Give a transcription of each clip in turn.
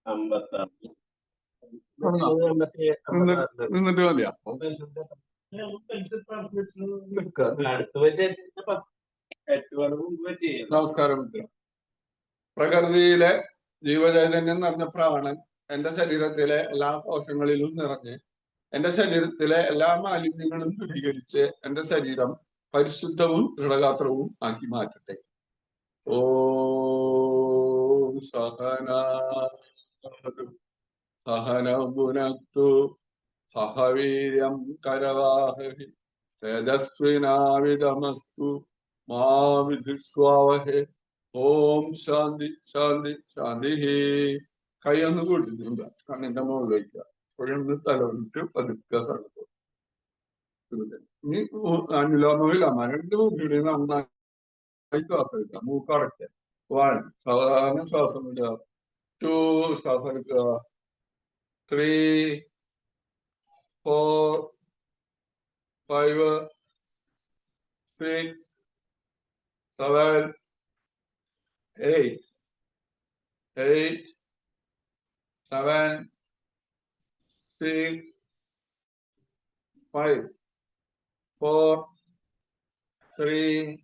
56 നിന്നിട്ട് മതിയാ. നമസ്കാരം. പ്രകൃതിയിലെ ജീവചൈതന്യം നിറഞ്ഞ പ്രാണൻ എന്റെ ശരീരത്തിലെ എല്ലാ കോശങ്ങളിലും നിറഞ്ഞ് എന്റെ ശരീരത്തിലെ എല്ലാ മാലിന്യങ്ങളും ദൂരീകരിച്ച് എന്റെ ശരീരം പരിശുദ്ധവും ദൃഢഗാത്രവും ആക്കി മാറ്റട്ടെ. ഓം സഹനഭുനക്തു സഹവീര്യം കരവാഹി തേജസ്വിനാവിധമസ്തു മാ വിദ്വിഷാവഹേ. ഓം ശാന്തി ശാന്തി ശാന്തി. കൈയൊന്ന് കൂട്ടിട്ടുണ്ട് കണ്ണിന്റെ മുകളിലേക്ക്. അപ്പോഴൊന്ന് തലവന്നിട്ട് പതുക്കെ തടുത്തു. ഇനി അനുലോമയിലമ്മ 2 കൂട്ടിയുടെ നന്നായി ശ്വാസം എടുക്കുക. മൂക്കടയ്ക്കുക. 1 സാധാരണ ശ്വാസം വിടുക. 2 ശ്വാസം എടുക്കുക. 3 4 5 6 7 8 8 7 6 5 4 3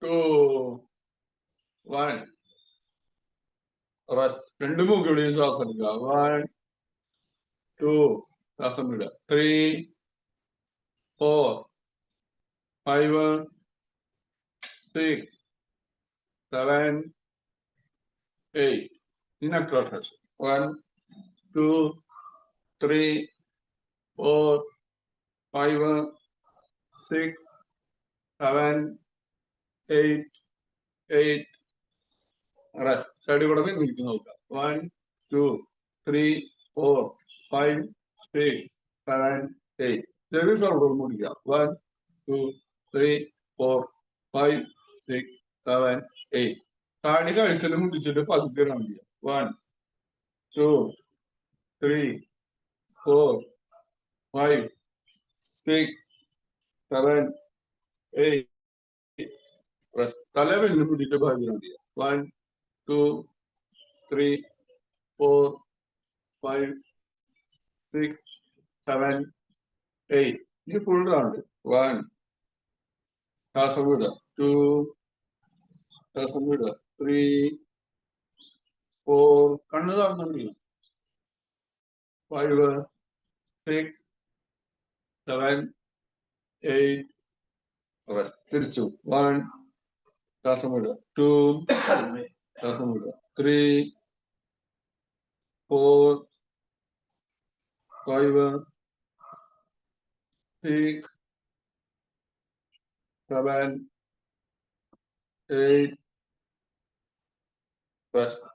2 1 റെസ്റ്റ്. 2 മൂക്കിലൂടെയും ശ്വാസം എടുക്കുക. 1 2 ശ്വാസം വിടുക. 3 4 5 6 7 8. Neck rotation. 1 2 3 4 5 6 7 8 8. റെസ്റ്റ്. സൈഡിൽ കൂടെ നിൽക്കി നോക്കുക. 1 2 3 4 5 6 7 8. ചെറിയ സൗണ്ട് മുടിക്കുക. 1 2 3 4 5 6 7 8. താടി കഴുത്തിൽ മുടിച്ചിട്ട് പതുക്കെ കാണിക്കുക. 1 2 3 4 5 6 7 8. തല വെല്ലും പിടിച്ച് ഭാഗ്യം കാണിക്കുക. 1 2 3 4 5 6 7 8. ഇത് ഫുൾ റൗണ്ട്. 1 ശ്വാസം വിടുക. 2 ശ്വാസം വിടുക. 3 4 കണ്ണ് തുറന്നുകൊണ്ടിരിക്കും. 5 6 7 8. റെസ്റ്റ്. തിരിച്ചു. 1 ശ്വാസം വിടുക. 2 ശ്വാസം വിടുക. 3 4 5 6 7 8. റെസ്റ്റ്.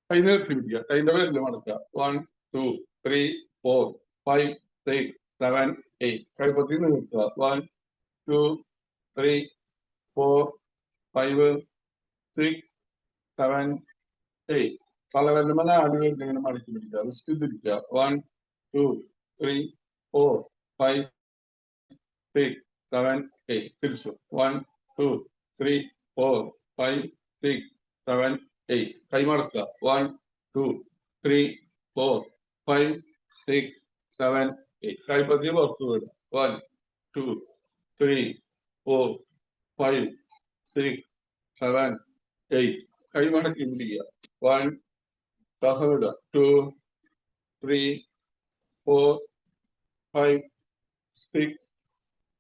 കൈ നിർത്തി പിടിക്കുക. കൈന്റെ പേരിൽ മടക്കുക. 1 2 3 4 5 6 7 8. കൈപ്പത്തി നിർത്തുക. 1 2 3 4 5 6 7 8. തലവെല്ലുമ്പോൾ നാല് പേരിൽ ഇങ്ങനെ മടക്കി പിടിക്കുക. റിസ്റ്റ് തിരിക്കുക. 1 2 3 4 5 6 7 8. തിരിച്ചു. 1 2 3 4 5 6 7 8. കൈ മടക്കുക. 1 2 3 4 5 6 7 8. കൈപ്പത്തി പുറത്തു വിടുക. 1 2 3 4 5 6 7 8. കൈ മടക്കി പിടിക്കുക. 1 ശ്വാസം വിടുക. 2 3 4 5 6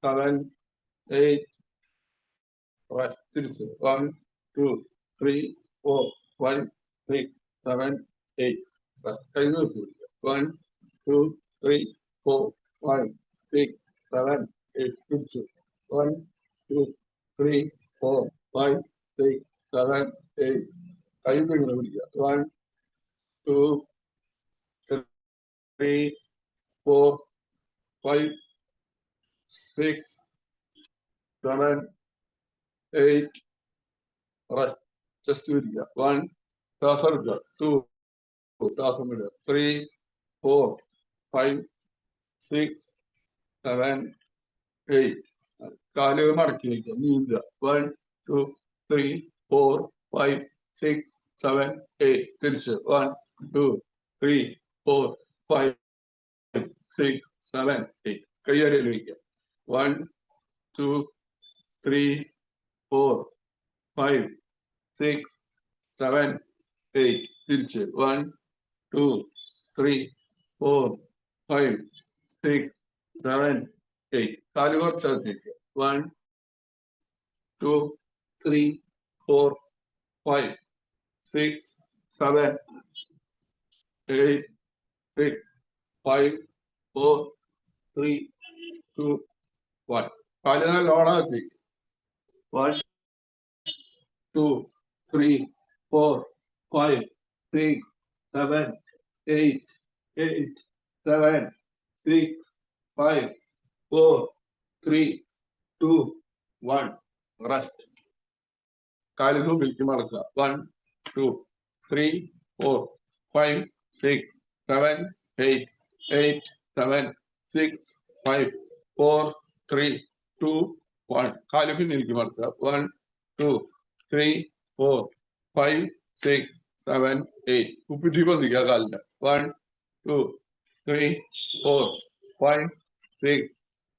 7 8. റെസ്റ്റ്. തിരിച്ചു. 1 2 3 4 5 6 7 8. റെസ്റ്റ്. കൈ നിർത്തി പിടിക്കുക. 1 2 3 4 5 6 7 8. തിരിച്ചു. 1 2 3 4 5 6 7 8. കൈ പിടിക്കുക. 1 2 3 4 5 6 7 8. റെസ്റ്റ്. ചെസ്റ്റ് പിടിക്കുക. 1 ശ്വാസം എടുക്കുക. 2 ശ്വാസം വിടുക. 3 4, 5, 6, 7, 8. കാല് മടക്കി വയ്ക്കുക, നീന്തുക. 1, 2, 3, 4, 5, 6, 7, 8. തിരിച്ച് 1, 2, 3, 4, 5, 6, 7, 8. കയ്യരയിൽ വയ്ക്കുക. 1, 2, 3, 4, 5, 6, 7, 8. തിരിച്ച് 1, 2, 3, 4, 5, 6, 7, 8. കാല് കുറച്ചകത്തേക്ക്. 1, 2, 3, 4, 5, 6, 7, 8, 6, 5, 4, 3, 2, 1. കാല് നല്ലോണം അകത്തേക്ക്. 1, 2, 3, 4, 5, 6, 7, 8, 8, 7, 6, 5, 4, 3, 2, 1. Rest. കാലിന് മുമ്പിലേക്ക് മടക്കുക. 1, 2, 3, 4, 5, 6, 7, 8, 8, 7, 6, 5, 4, 3, 2, 1. കാല് പിന്നിലേക്ക് മടക്കുക. 1, 2, 3, 4, 5, 6, 7, 8. ഉപ്പിട്ടി പതിക്കുക കാലിന്റെ. 1, 2, 3, 4, 5, 6,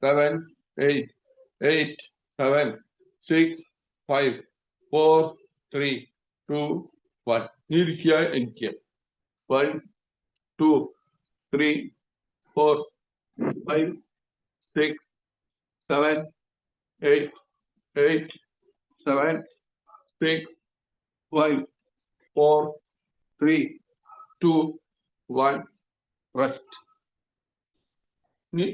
7, 8, 8, 7, 6, 5, 4, 3, 2, 1. ഇരിക്കുക, എനിക്ക് 1, 2, 3, 4, 5, 6, 7, 8, 8, 7, 6, 5, 4, 3, 2, 1. റെസ്റ്റ്. ഇനി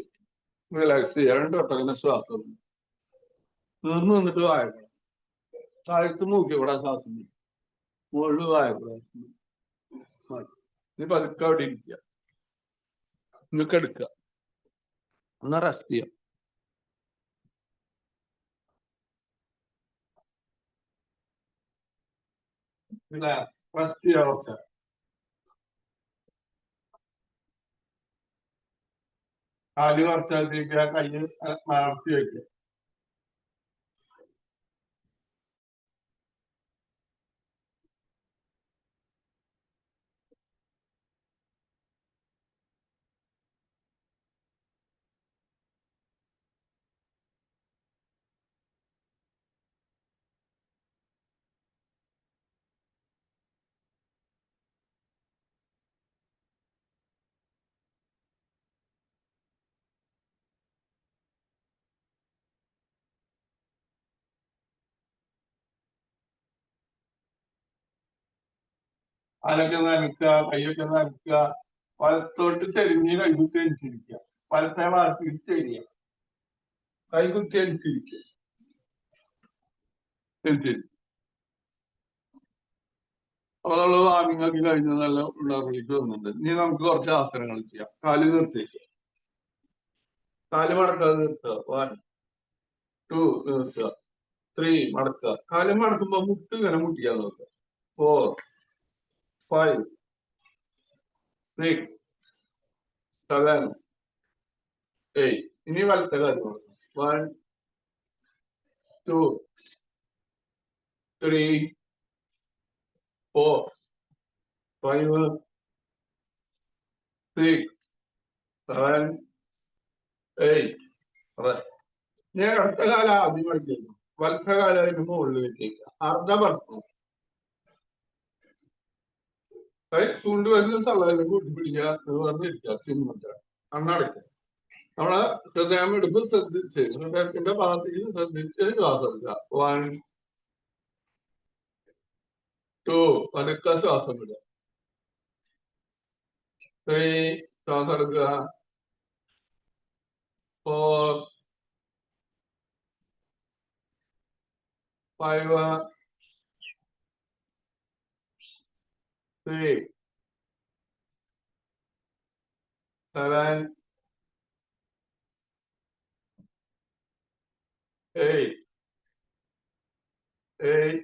റിലാക്സ് ചെയ്യുക. 2 വട്ടം ശ്വാസം തീർന്നു വന്നിട്ട് വായക്കണം. താഴത്ത് മൂക്കി ഇവിടെ ശ്വാസം മുകളിൽ വായക്കണം. ഇനി പതുക്കെ അവിടെ ഇരിക്കുക. ഇന്നൊക്കെ എടുക്കുക. ഒന്ന് റെസ്റ്റ് ചെയ്യാം. റിലാക്സ്. റെസ്റ്റ് ചെയ്യാൻ കുറച്ച്. കാല് കുറച്ചേക്ക് കൈ മാർത്തി വയ്ക്കുക. കാലൊക്കെ നനക്കുക, കൈയൊക്കെ നനക്കുക. വലത്തോട്ട് ചെരിഞ്ഞ് കൈകുത്തി അനുസരിക്കുക. വലത്തെ ഭാഗത്ത് ചെരിയുക. കൈകുത്തി അനുസരിക്കുക. അപ്പൊ നമ്മള് വാമിങ്ങാക്കി കഴിഞ്ഞ നല്ല ഉള്ളാറിലേക്ക് വന്നിട്ടുണ്ട്. ഇനി നമുക്ക് കുറച്ച് ആസനങ്ങൾ ചെയ്യാം. കാല് നിർത്തിക്കുക. കാല് മടക്കാതെ നിർത്തുക. 1, 2 നിർത്തുക. 3 മടക്കുക. കാല് മടക്കുമ്പോ മുട്ട് ഇങ്ങനെ മുട്ടിക്കാൻ നോക്കുക. 4, 5, 6, 7, 8. ഇനി വലത്തെ കാല് മടക്കുക. 1, 2, 3, 4, 5, 6, 7, 8. ഞാൻ അടുത്ത കാലം ആദ്യം പഠിക്കുന്നു. വലത്തെ കാലം അതിന് മുകളിൽ വെച്ചേക്കുക. അർദ്ധഭർത്തം. ചൂണ്ട് വരുന്ന തള്ളയിലും കൂട്ടിപ്പിടിക്കുക. പറഞ്ഞിരിക്കുക. ചിമ്മിട്ട് കണ്ണടയ്ക്കുക. നമ്മളെ ഹൃദയമെടുപ്പ് ശ്രദ്ധിച്ച് ഹൃദയത്തിന്റെ ഭാഗത്തേക്ക് ശ്രദ്ധിച്ച് ശ്വാസം എടുക്കുക. 1, 2 പതുക്കെ ശ്വാസം വിടുക. 3 ശ്വാസം എടുക്കുക. 4, 5, 6, 7, 8, 8,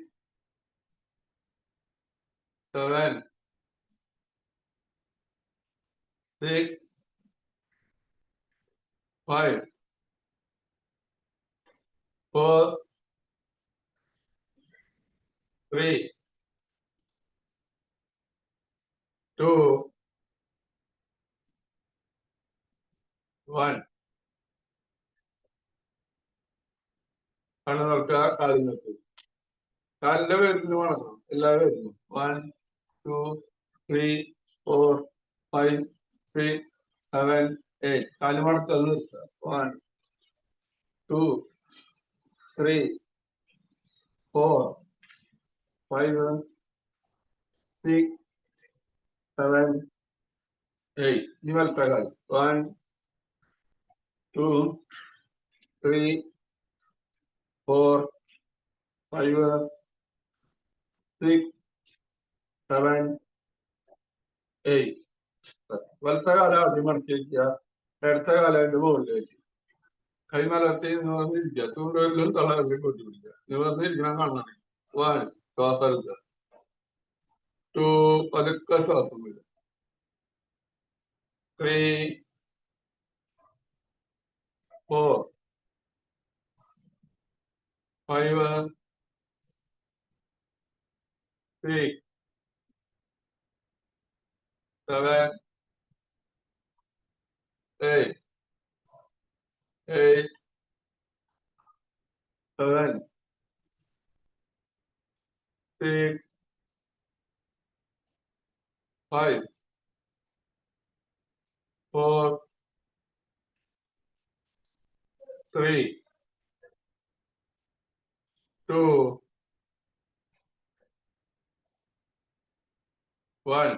7, 6 5 4 3 2 1 കണ്ണു നോക്കുക കാലിൽ നോക്കുക കാലിന്റെ പേരിന് വേണം എല്ലാവരും 1 2 3 4 5 6 7 8 കാല് മടക്കുക 1 2 3 4 5 6 7 8 ഇനി വലത്തെ കാല് 1 2 3 4 5 6 7 8 വലത്തെ കാലം ആദ്യം മടക്കി വയ്ക്കുക ഇടത്തെ കാലം അതിന്റെ മുകളിലേക്ക് കൈമലർത്തി നിവർന്നിരിക്കുക ചൂണ്ടുവരിലും തളവിലും കൊണ്ടുപിടിക്കുക നിവർന്നിരിക്കണം കാണണം 1 ശ്വാസം എടുക്കുക 2 പതുക്കെ ശ്വാസം വിടുക 3 4 5 6 7 8 8 7 6 5 4 3 2 1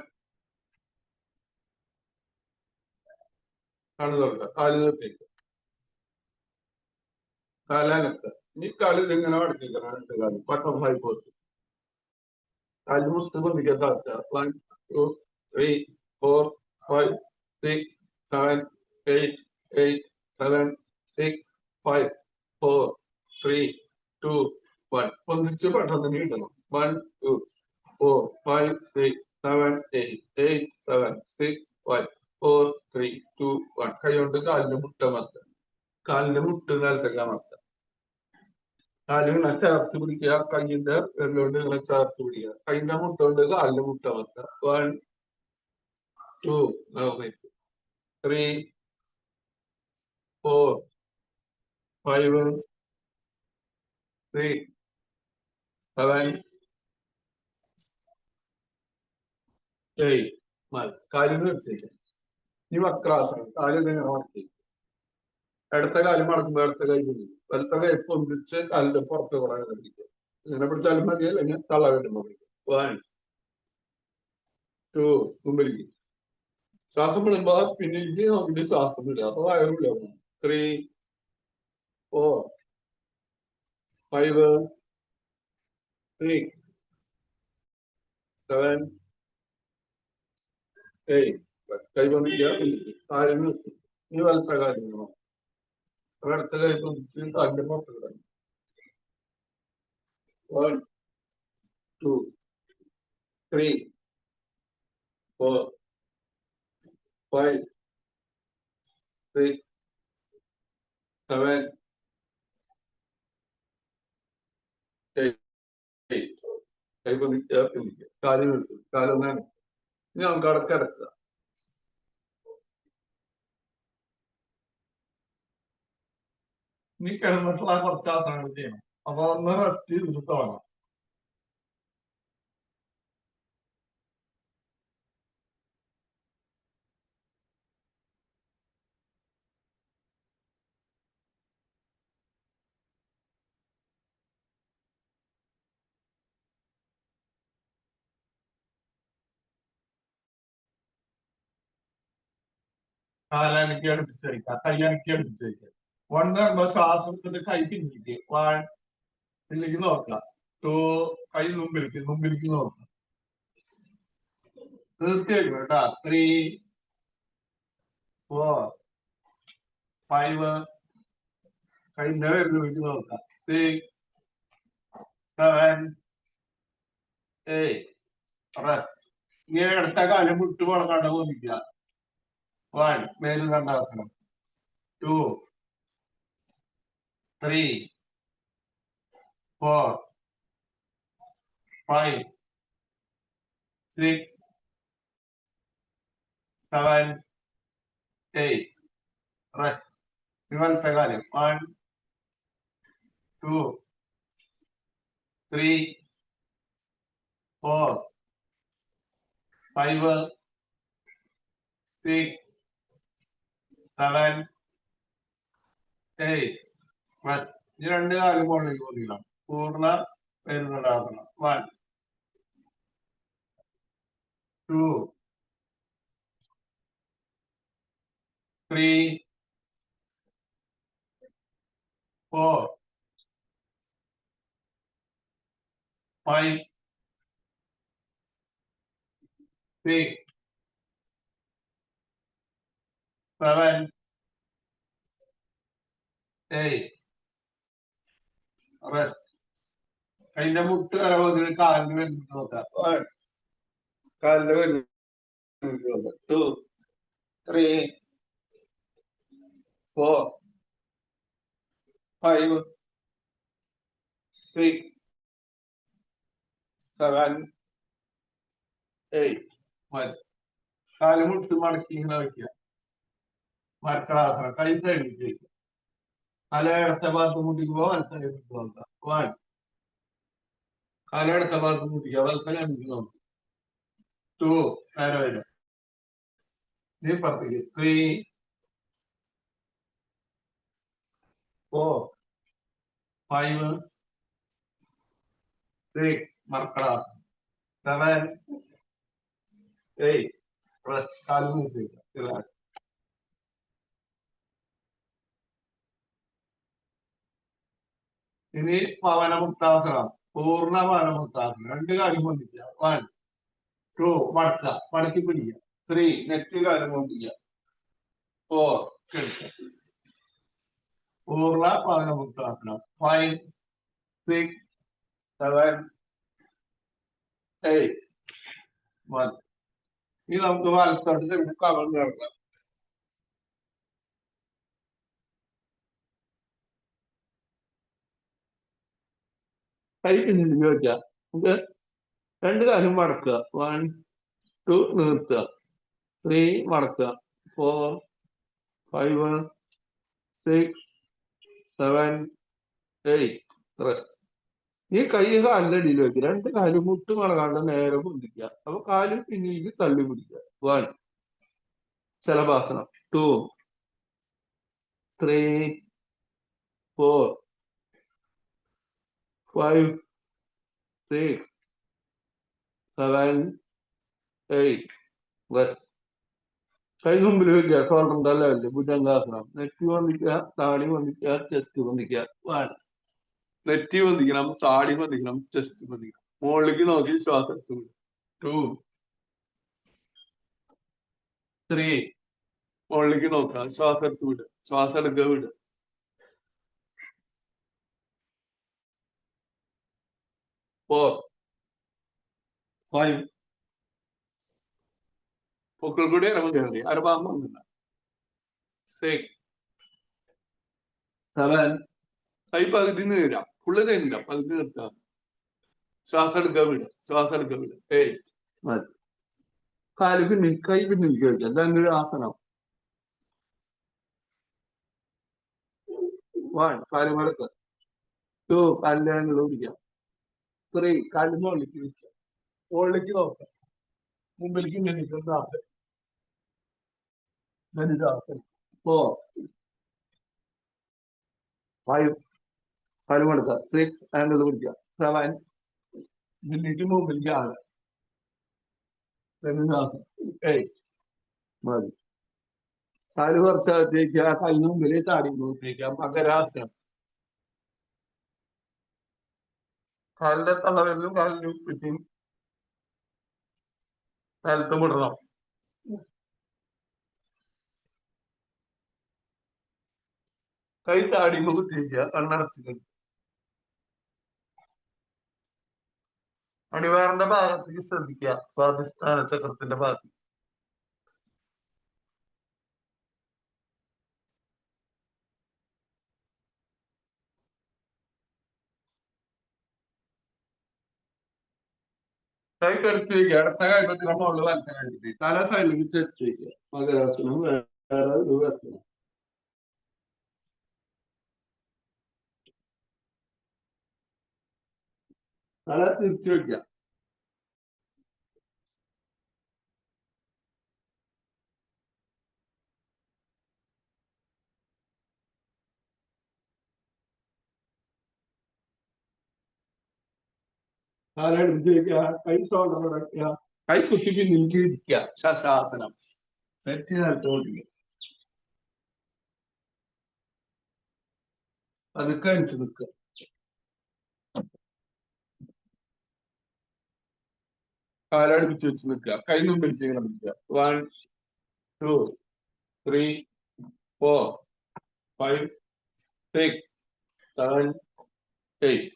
കണ്ണു തുറക്കുക കാല് നിർത്തിക്കുക കാലനക്കുക ഈ കാലിൽ ഇങ്ങനെ മടക്കിക്കണം രണ്ട് കാലം ബട്ടർഫ്ലൈ പോസ്റ്റ് കാല് മുത്ത് പൊന്തിക്കാൻ താഴ്ത്തുക 1 2 3 4 5 6 7 8 8 7 6 5 4 3 2 1 പൊന്തിച്ച് പെട്ടെന്ന് നീട്ടണം 1 2 4 5 6 7 8 8 7 6 5 4 3 2 1 കൈ കൊണ്ട് കാലിന്റെ മുട്ട അമർത്തുക കാലിന്റെ മുട്ട് നിലത്തേക്ക് അമർത്തുക കാല് ഇങ്ങനെ ചേർത്ത് പിടിക്കുക കൈയിന്റെ വെള്ളുകൊണ്ട് ഇങ്ങനെ ചേർത്ത് പിടിക്കുക കൈന്റെ മുട്ട കൊണ്ട് കാലിന്റെ മുട്ട അമർത്തുക 1 2 3 4 5 6 7 8 കാല് നിർത്തിക്കുക ഈ വക്രാസനം കാല് ഇങ്ങനെ മടക്കി ഇടത്തെ കാല് മടക്കുമ്പോൾ ഇടത്തെ കൈ പിടിക്കും വലത്തെ കൈ പൊന്തിച്ച് കാലിന്റെ പുറത്ത് കൂടെ പിടിക്കുക ഇങ്ങനെ പിടിച്ചാലും മതി അല്ലെങ്കിൽ തള്ള കിട്ടുമ്പോൾ പിടിക്കും 1 2 മുമ്പിലേക്ക് ശ്വാസം വിടുമ്പോ പിന്നിലേക്ക് നോക്കിട്ട് ശ്വാസം വിടുക അപ്പൊ വയറില്ല 3 4 5 6 7 8 കൈ പൊന്തിക്കുക കാര്യം നിർത്തി ഈ വലത്തെ കാര്യങ്ങളോ അടുത്ത കൈ പൊന്തിച്ച് കാലിന്റെ പുറത്ത് കിടക്കും 1 2 3 4 5 6 7 8 കൈ പൊന്തിക്കുക പിന്നിക്കുക കാല് നിർത്തും കാലൊന്നാണ് ഇനി നമുക്ക് അവിടെ കിടക്കുക നീ കിടന്നിട്ടുള്ള കുറച്ച് ആസനങ്ങൾ ചെയ്യണം അപ്പൊ ഒന്ന് റെസ്റ്റ് ചെയ്തിട്ട് തുടങ്ങാം കാലനക്കി അടുപ്പിച്ച് വയ്ക്കുക കൈ അനക്കി അടുപ്പിച്ച് വയ്ക്കുക 1 നമ്മൾ ശ്വാസം എടുത്തിട്ട് കൈ പിന്നിക്ക് 1 പിന്നിലേക്ക് നോക്കുക 2 കൈ മുമ്പിലേക്ക് നോക്കുക തീർച്ചയായിട്ടും കേട്ടാ 3 4 5 കൈന്റെ വരുന്നേക്ക് നോക്കുക 6 7 8 ഇങ്ങനെ ഇടത്ത കാലം വിട്ടു വളർന്നാണ്ട് പോന്നിക്കുക 1 മേരുദണ്ഡാസനം 2 3 4 5 6 7 8 rest ഇവലത്തെ കാര്യം 1 2 3 4 5 6 7 8 rest ഈ രണ്ട് കാര്യം മുകളിലേക്ക് പൊന്തിക്കണം പൂർണ്ണ മേരുദണ്ഡാസനം 1 2 3 4 5 6 7 8 rest അതിന്റെ മുട്ട് വരവ് കാലിന് വരുന്നത് നോക്കാം 1 കാലിന് വരുന്നത് 2 3 4 5 6 7 8 കാല് മുട്ട് മടക്കി ഇങ്ങനെ വയ്ക്കുക മരക്കളാസനം കൈ സൈഡിലേക്ക് വയ്ക്കുക തല ഇടത്ത ഭാഗത്ത് മുട്ടിക്കുമ്പോ വലത്തെ കൈക്ക് നോക്കുക 1 കാല ഇടത്ത ഭാഗത്ത് മുട്ടിക്കുക വലത്തെ കൈക്ക് നോക്കുക 2 നേരെ വരും നീ പത്തേക്ക് 3 4 5 6 മരക്കളാസനം 7 8 കാല് മുട്ടിക്കുക ഇനി പവനമുക്താസനം പൂർണ്ണ പവനമുക്താസനം രണ്ട് കാര്യം പൊന്തിക്കുക 1 2 മടക്കുക മടക്കി പിടിക്കുക 3 നെറ്റ് കാര്യം പൊന്തിക്കുക 4 എടുക്കുക പൂർണ്ണ പവനമുക്താസനം 5 6 7 8 ഇനി നമുക്ക് വലത്തോട്ട് തിരിഞ്ഞ് കവർന്ന് കിടക്കാം കൈ പിന്നിൽ വെക്കുക നമുക്ക് രണ്ട് കാലും മടക്കുക 1 2 നിർത്തുക 3 മടക്കുക 4 5 6 7 8 റെസ്റ്റ് ഈ കൈ കാലിന്റെ അടിയിൽ വെക്കുക രണ്ട് കാലും മുട്ട് മടങ്ങാണ്ട് നേരെ പൊന്തിക്കുക അപ്പൊ കാലും പിന്നിലേക്ക് തള്ളി പിടിക്കുക 1 ശലഭാസനം 2 3 4 5 6 7 8 rest കൈ മുമ്പിൽ വെക്കുക ഷോൾഡറിന്റെ ലെവലില് ഭുജംഗാസനം നെറ്റി പൊന്തിക്കുക താടി പൊന്തിക്കുക ചെസ്റ്റ് പൊന്തിക്കുക 1 നെറ്റി പൊന്തിക്കണം താടി പൊന്തിക്കണം ചെസ്റ്റ് പൊന്തിക്കണം മുകളിലേക്ക് നോക്കി ശ്വാസം എടുത്ത് വിടും 2 3 മുകളിലേക്ക് നോക്കുക ശ്വാസം എടുത്ത് വിടുക ശ്വാസം എടുക്കുക വിടുക 4 5 പൊക്കൾ കൂടി ഇറങ്ങി അരഭാഗം വന്നില്ല 6 7 കൈ പകുതി നീരാം ഫുള്ള് തന്നില്ല പകുതി നിർത്താം ശ്വാസം എടുക്കുക വിടുക ശ്വാസം എടുക്കുക വിടുക 8 കാല് പിന്നിൽ കൈ പിന്നിലേക്ക് വയ്ക്കുക ഇതൊരു ആസനം 1 കാല് മടക്കുക 2 കാലിന്റെ ആംഗിൾ പിടിക്കുക 3 കാലിന് മുകളിലേക്ക് വയ്ക്കുക മുകളിലേക്ക് നോക്കുക മുമ്പിലേക്ക് ഇങ്ങനെ 4 5 കാല് മടക്കുക 6 ആംഗിൾ പിടിക്കുക 7 മുന്നിലേക്ക് മുമ്പിലേക്ക് ആകുക 8 മതി കാല് കുറച്ചകത്തേക്ക് ആ കാലിന് മുമ്പിൽ താടി നോക്കിയേക്കാം മകരാസനം കാലിന്റെ തള്ളവരിലും കാലിന് ചുറ്റും നിലത്ത് വിടണം കൈ താടി കുത്തിയേക്കുക കണ്ണടച്ച് അടിവാറിന്റെ ഭാഗത്തേക്ക് ശ്രദ്ധിക്കുക സ്വാധിഷ്ഠാന ചക്രത്തിന്റെ ഭാഗത്ത് കൈ കെടുത്ത് വയ്ക്കുക. ഇടത്ത കൈപ്പത്തിന് മുകളിൽ വലത്തെ കൈപ്പത്തി തല സൈഡിലേക്ക് ചെരിച്ച് വയ്ക്കുക. മകരാസനം വേറെ രൂപത്തിനും തല തിരിച്ചു വയ്ക്കുക. തല എടുത്ത് വയ്ക്കുക. കൈ ഷോൾഡർ അടയ്ക്കുക. കൈ കുത്തി പിന്നിലേക്ക് ഇരിക്കുക. ശാസനം നെറ്റി നിലത്തോട്ടിരിക്കുക. അതൊക്കെ അണിച്ചു നിൽക്കുക. കാലടുപ്പിച്ച് വെച്ച് നിൽക്കുക. കൈ മുമ്പിലേക്ക് ഇങ്ങനെ പിടിക്കുക. 1 2 3 4 5 6 7 8.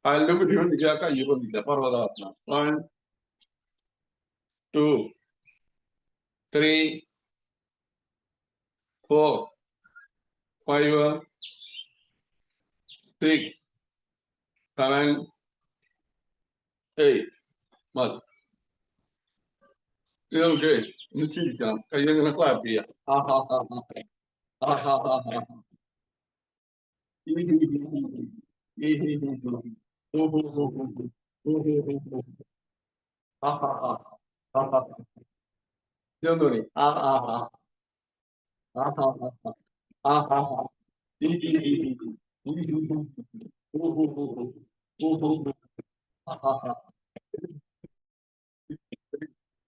കാലിന്റെ പിടി പൊന്തിക്കുക. കൈ പൊന്തിക്കുക. പർവ്വതാസനം. 1 2 3 4 5 6 7 8. മതി. ഇത് നമുക്ക് ഒന്ന് ചിരിക്കാം. കൈ ഇങ്ങനെ ക്ലാപ്പ് ചെയ്യാം. ഇതൊന്നുകൂടി.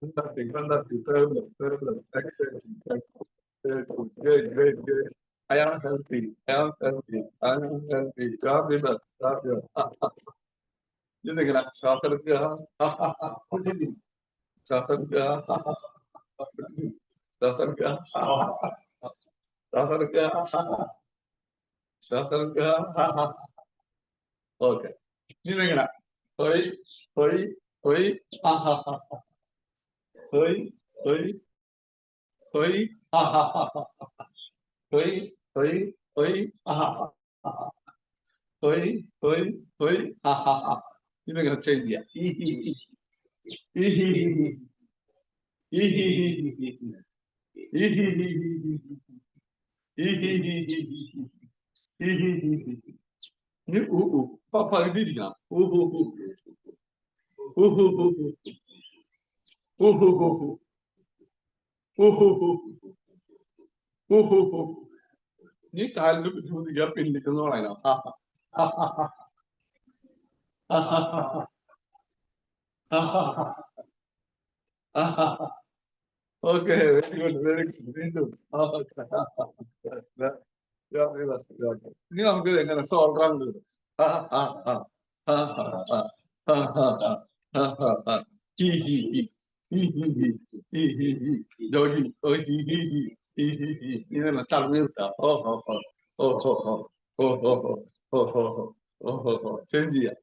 Fantastic, fantastic, terrible, terrible, excellent, good, good, good. I am healthy, I am healthy, I am healthy. God be blessed, God be blessed. ഇതിങ്ങനെ ശ്വാസം എടുക്കുക. ശ്വാസം എടുക്കുക. ശ്വാസം എടുക്കുക. ശ്വാസം എടുക്കുക. ശ്വാസം എടുക്കുക. ഓക്കെ. ഇതിങ്ങനെ ഹൊയ് ഹൊയ് ഹൊയ്. ഹൊയ് ഹൊയ് ഹൊയ്. ഹൊയ് ഹൊയ് ഹൊയ്. ഹൊയ് ഹൊയ് ഹൊയ്. ഇതിങ്ങനെ ചേഞ്ച് ചെയ്യാം. പകുതിയിരിക്കണം. നീ കാലിന്റെ ബുദ്ധിമുട്ടിക്കുക. പിന്നിക്കുന്ന പറയാനോ. Okay, very good, very good. വീണ്ടും ഇനി നമുക്ക് എങ്ങനെ സോൾഡർ അങ്ങോട്ട് ഇങ്ങനെ തടഞ്ഞു വിട്ടാ. ചേഞ്ച് ചെയ്യാം.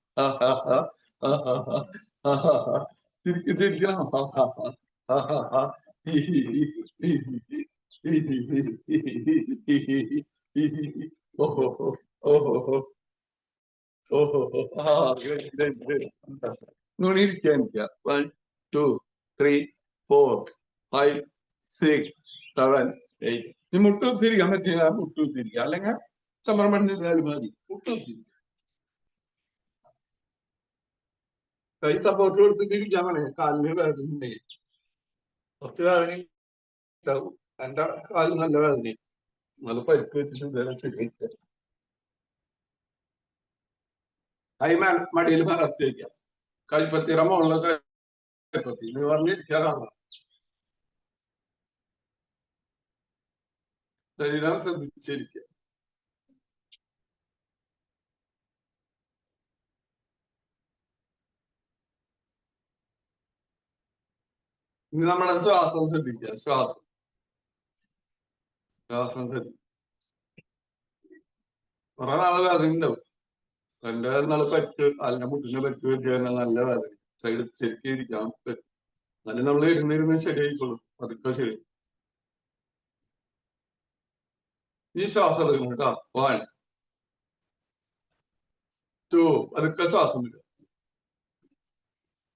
ചിരിക്കണം. ഇരിക്കുക. 1 2 3 4 5 6 7 8. നീ മുട്ടുത്തിരിക്കാൻ പറ്റിയ മുട്ടുത്തിരിക്കുക. അല്ലെങ്കിൽ സമർപ്പണിച്ചാലും മതി. മുട്ടുത്തിരിക്കുക. കൈ സപ്പോർട്ട് കൊടുത്തിട്ടിരിക്കാൻ വേണേ. കാലിന് വേദനയുണ്ടെങ്കിൽ കുറച്ച് വേദന ഉണ്ടാവും. എന്റെ കാലിന് നല്ല വേദന. നല്ല പരിക്ക് വെച്ചിട്ട് ഇതുവരെ ശരിയായിട്ട്. കൈ മടിയിൽ പകർത്തി വയ്ക്കാം. കൈപ്പത്തിയുടെ മുകളിൽ കൈപ്പത്തി പറഞ്ഞിരിക്കാറാണ്. ശരീരം ശ്രദ്ധിച്ചിരിക്കുക. ഇനി നമ്മളെ ശ്വാസം ശ്രദ്ധിക്കുക. ശ്വാസം ശ്രദ്ധിക്കുക. കുറെ നാളെ വേദന ഉണ്ടാവും. എന്റെ നാളെ പറ്റ് കാലിന്റെ മുട്ടിനെ പറ്റി വെച്ചാൽ നല്ല വേദന. സൈഡ് ശരിക്കും ഇരിക്കാൻ പറ്റും. എന്നാലും നമ്മൾ ഇരുന്നിരുന്ന് ശരിയായിക്കോളും. അതൊക്കെ ശരി. ഈ ശ്വാസം എടുക്കണം കേട്ടോ. 1 2. അതൊക്കെ ശ്വാസം വരിക.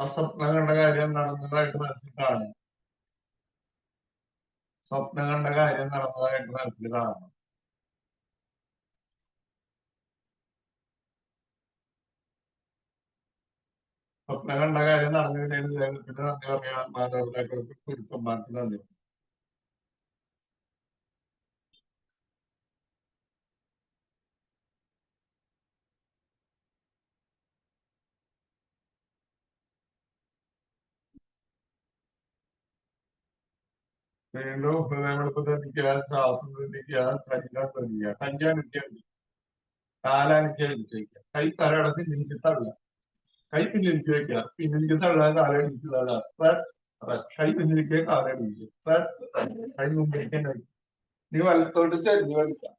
ആ സ്വപ്നം കണ്ട കാര്യം നടന്നതായിട്ട് മനസ്സിൽ കാണും. സ്വപ്നം കണ്ട കാര്യം നടന്നതായിട്ട് മനസ്സിൽ കാണണം. സ്വപ്നം കണ്ട കാര്യം നടന്നതിന് ദൈവത്തിന് നന്ദി പറയാം. മാതാപിതാക്കൾക്ക് ഗുരുക്കന്മാർക്ക് നന്ദി. വീണ്ടും ഹൃദയമെടുപ്പ് ശ്രദ്ധിക്കുക, ശ്വാസം ശ്രദ്ധിക്കുക, ശരീരം ശ്രദ്ധിക്കുക. കഞ്ചാണിക്കുക, കാലാണിക്കുക, കൈ തലയടച്ച് പിന്നിലേക്ക് തള്ളുക. കൈ പിന്നിലേക്ക് വെക്കുക, പിന്നിലേക്ക് തള്ളുക, കാലടിച്ച് തള്ളുക. കൈ പിന്നിലേക്ക് കാലടിക്കുക, കൈ മുമ്പിലേക്ക് വയ്ക്കുക. നീ വലത്തോട്ട് ചെരിഞ്ഞു കളിക്കുക.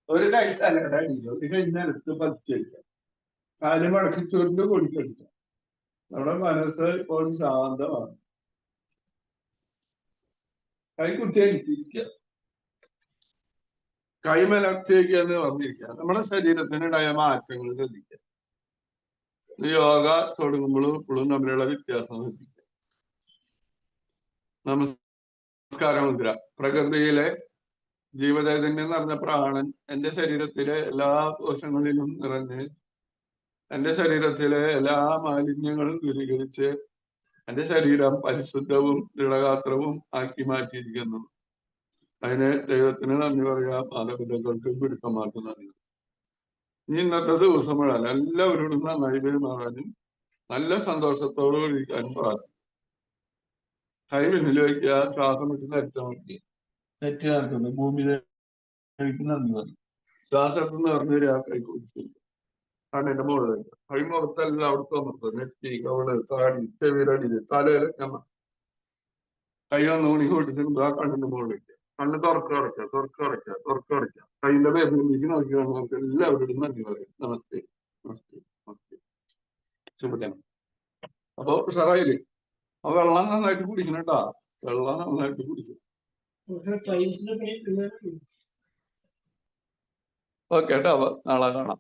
ഒരു കൈ തലയുടെ അടിക്കുക, ഒരു കൈ നിലത്ത് പതിച്ചെടുക്കുക, കാല് മടക്കി ചുരുണ്ട് കൊടുക്കെടുക്കുക. നമ്മുടെ മനസ്സ് ഇപ്പോൾ ശാന്തമാണ്. കൈ കുത്തിയടിച്ചിരിക്കുക, കൈ മലർത്തിയേക്കുക എന്ന് പറഞ്ഞിരിക്കുക. നമ്മുടെ ശരീരത്തിനുണ്ടായ മാറ്റങ്ങൾ ശ്രദ്ധിക്കുക. യോഗ തുടങ്ങുമ്പോഴും ഇപ്പോഴും തമ്മിലുള്ള വ്യത്യാസം ശ്രദ്ധിക്കുക. നമസ്കാരം മുദ്ര. പ്രകൃതിയിലെ ജീവചൈതന്യം നിറഞ്ഞ പ്രാണൻ എന്റെ ശരീരത്തിലെ എല്ലാ കോശങ്ങളിലും നിറഞ്ഞ് എന്റെ ശരീരത്തിലെ എല്ലാ മാലിന്യങ്ങളും ദൂരീകരിച്ച് എന്റെ ശരീരം പരിശുദ്ധവും ദൃഢഗാത്രവും ആക്കി മാറ്റിയിരിക്കുന്നു. അതിന് ദൈവത്തിന് നന്ദി പറയാം. മാതാപിതാക്കൾക്ക് ഗുരുക്കന്മാർക്ക് നന്ദി. ഇനി ഇന്നത്തെ ദിവസം മുഴുവൻ എല്ലാവരോടും നന്നായി പെരുമാറാനും നല്ല സന്തോഷത്തോടു ഇരിക്കാനും പ്രാർത്ഥിക്കും. കൈ പിന്നിൽ വയ്ക്കുക, ശ്വാസം വിട്ട് നെറ്റി നടക്കുന്നത് ഭൂമിയിലേക്ക് നന്ദി പറയും. ശ്വാസത്തിൽ നിറഞ്ഞൊരു കൈ കുടിച്ചില്ല. കണ്ണിന്റെ മുകളിൽ കൈ മുഖത്തെല്ലാം അവിടുത്തെ അമർത്തുക. നെറ്റി, കവള്, താടി, ചെവിരടിയില്, തലയില് ഞമ്മ കൈ ഒന്ന് മണി കൊടുത്തിട്ട് ആ കണ്ണിന്റെ മുകളിലേക്ക് കണ്ണ് തുറക്കുക. കൈയുടെ വേദനയിലേക്ക് നോക്കിയാണ് നമുക്ക് എല്ലാവരോടും നന്ദി പറയും. നമസ്തേ, നമസ്തേ, നമസ്തേ. ശുഭദിനം. അപ്പൊ ഉഷാറായില്ലേ? ആ വെള്ളം നന്നായിട്ട് കുടിക്കണം കേട്ടാ. വെള്ളം നന്നായിട്ട് കുടിക്കണം. ഓക്കെ കേട്ടോ. നാളെ കാണാം.